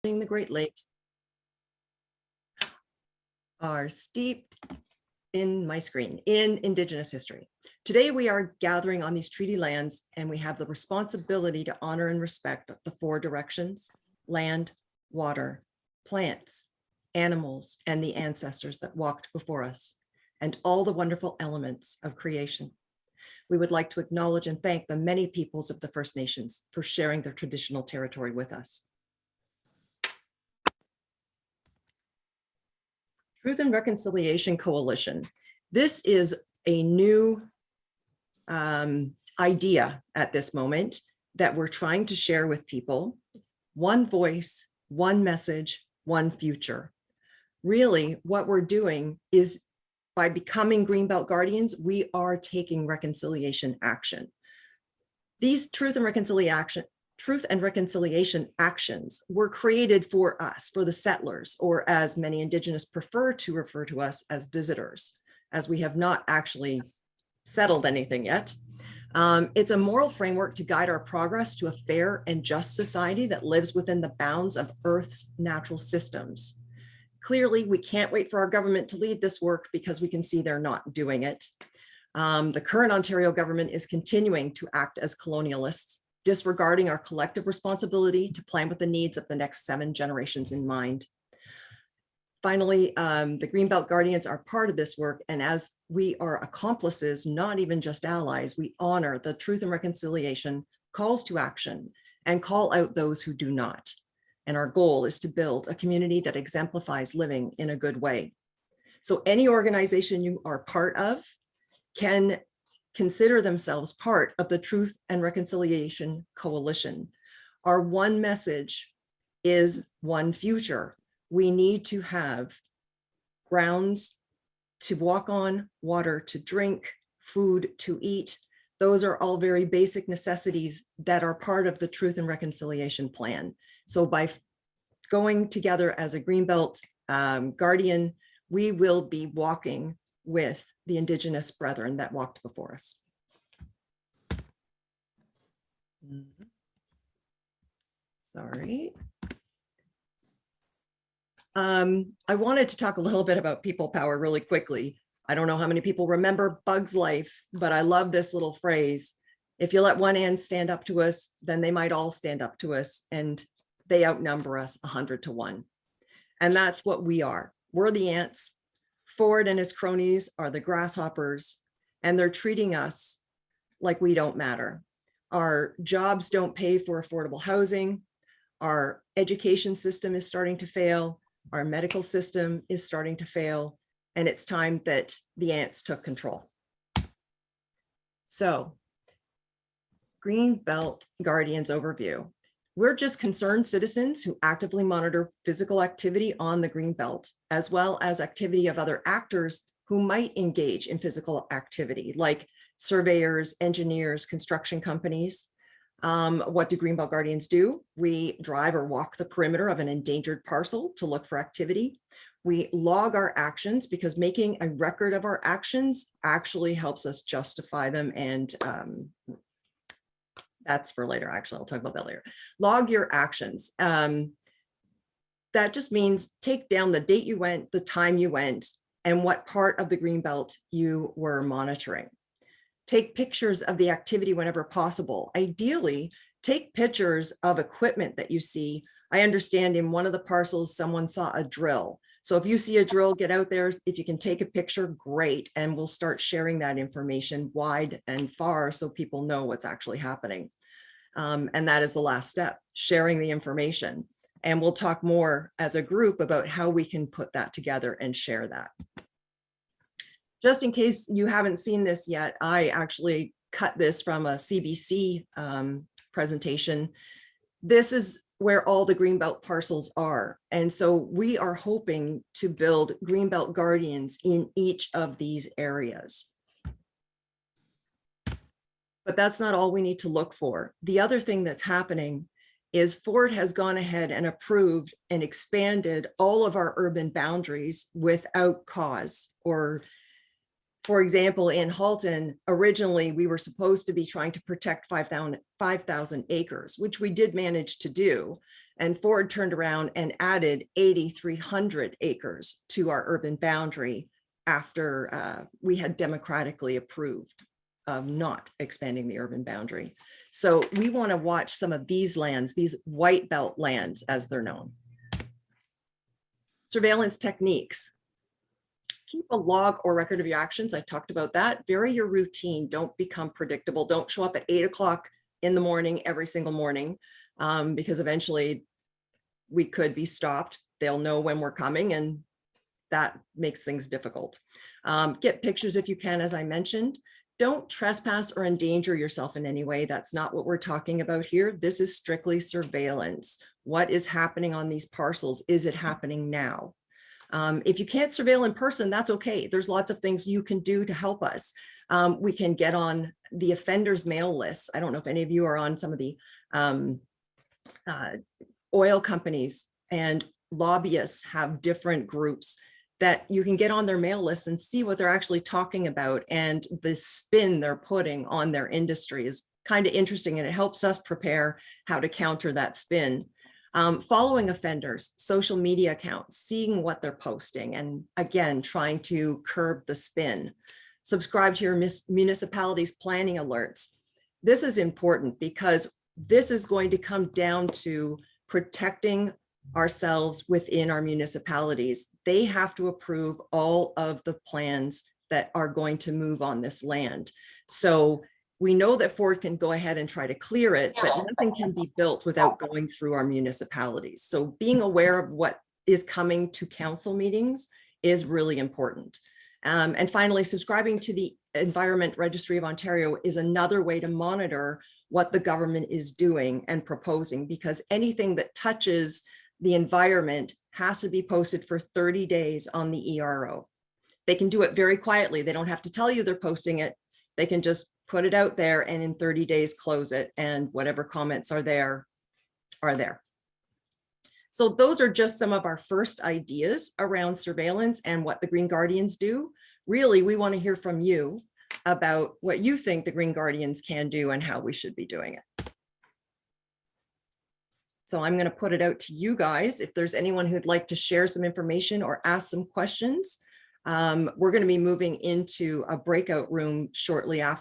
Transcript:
the Great Lakes are steeped in my screen in Indigenous history. Today, we are gathering on these treaty lands, and we have the responsibility to honor and respect the four directions: land, water, plants, animals, and the ancestors that walked before us, and all the wonderful elements of creation. We would like to acknowledge and thank the many peoples of the First Nations for sharing their traditional territory with us. Truth and Reconciliation Coalition. This is a new idea at this moment that we're trying to share with people. One voice, one message, one future. Really, what we're doing is, by becoming Greenbelt Guardians, we are taking reconciliation action. These truth and reconciliation actions were created for us, for the settlers, or as many Indigenous prefer to refer to us, as visitors, as we have not actually settled anything yet. It's a moral framework to guide our progress to a fair and just society that lives within the bounds of Earth's natural systems. Clearly, we can't wait for our government to lead this work because we can see they're not doing it. The current Ontario government is continuing to act as colonialists, disregarding our collective responsibility to plan with the needs of the next 7 generations in mind. Finally, the Greenbelt Guardians are part of this work, and as we are accomplices, not even just allies, we honor the Truth and Reconciliation calls to action and call out those who do not. And our goal is to build a community that exemplifies living in a good way. So any organization you are part of can consider themselves part of the Truth and Reconciliation Coalition. Our one message is one future. We need to have grounds to walk on, water to drink, food to eat. Those are all very basic necessities that are part of the Truth and Reconciliation Plan. So by going together as a Greenbelt Guardian, we will be walking with the Indigenous brethren that walked before us. Sorry. I wanted to talk a little bit about people power really quickly. I don't know how many people remember Bug's Life, but I love this little phrase. If you let one ant stand up to us, then they might all stand up to us, and they outnumber us 100 to 1. And that's what we are. We're the ants. Ford and his cronies are the grasshoppers, and they're treating us like we don't matter. Our jobs don't pay for affordable housing. Our education system is starting to fail. Our medical system is starting to fail. And it's time that the ants took control. So, Greenbelt Guardians overview. We're just concerned citizens who actively monitor physical activity on the Greenbelt, as well as activity of other actors who might engage in physical activity, like surveyors, engineers, construction companies. What do Greenbelt Guardians do? We drive or walk the perimeter of an endangered parcel to look for activity. We log our actions because making a record of our actions actually helps us justify them, and that's for later. Actually, I'll talk about that later. Log your actions. That just means take down the date you went, the time you went, and what part of the Greenbelt you were monitoring. Take pictures of the activity whenever possible. Ideally, take pictures of equipment that you see. I understand in one of the parcels, someone saw a drill. So if you see a drill, get out there. If you can take a picture, great. And we'll start sharing that information wide and far so people know what's actually happening. And that is the last step, sharing the information. And we'll talk more as a group about how we can put that together and share that. Just in case you haven't seen this yet, I actually cut this from a CBC presentation. This is where all the Greenbelt parcels are. And so we are hoping to build Greenbelt Guardians in each of these areas. But that's not all we need to look for. The other thing that's happening is Ford has gone ahead and approved and expanded all of our urban boundaries without cause. Or, for example, in Halton, originally we were supposed to be trying to protect 5,000 acres, which we did manage to do. And Ford turned around and added 8,300 acres to our urban boundary after we had democratically approved of not expanding the urban boundary. So we want to watch some of these lands, these white belt lands as they're known. Surveillance techniques. Keep a log or record of your actions. I talked about that. Vary your routine. Don't become predictable. Don't show up at 8 o'clock in the morning every single morning, because eventually we could be stopped. They'll know when we're coming, and that makes things difficult. Get pictures if you can, as I mentioned. Don't trespass or endanger yourself in any way. That's not what we're talking about here. This is strictly surveillance. What is happening on these parcels? Is it happening now? If you can't surveil in person, that's okay. There's lots of things you can do to help us. We can get on the offenders mail lists. I don't know if any of you are on some of the oil companies, and lobbyists have different groups that you can get on their mail lists and see what they're actually talking about, and the spin they're putting on their industry is kind of interesting, and it helps us prepare how to counter that spin. Following offenders, social media accounts, seeing what they're posting, and again, trying to curb the spin. Subscribe to your municipality's planning alerts. This is important because this is going to come down to protecting ourselves within our municipalities. They have to approve all of the plans that are going to move on this land. So we know that Ford can go ahead and try to clear it, but nothing can be built without going through our municipalities. So being aware of what is coming to council meetings is really important. And finally, subscribing to the Environment Registry of Ontario is another way to monitor what the government is doing and proposing, because anything that touches the environment has to be posted for 30 days on the ERO. They can do it very quietly. They don't have to tell you they're posting it. They can just put it out there and in 30 days close it, and whatever comments are there are there. So those are just some of our first ideas around surveillance and what the Green Guardians do. Really, we want to hear from you about what you think the Green Guardians can do and how we should be doing it. So I'm going to put it out to you guys. If there's anyone who'd like to share some information or ask some questions, we're going to be moving into a breakout room shortly after.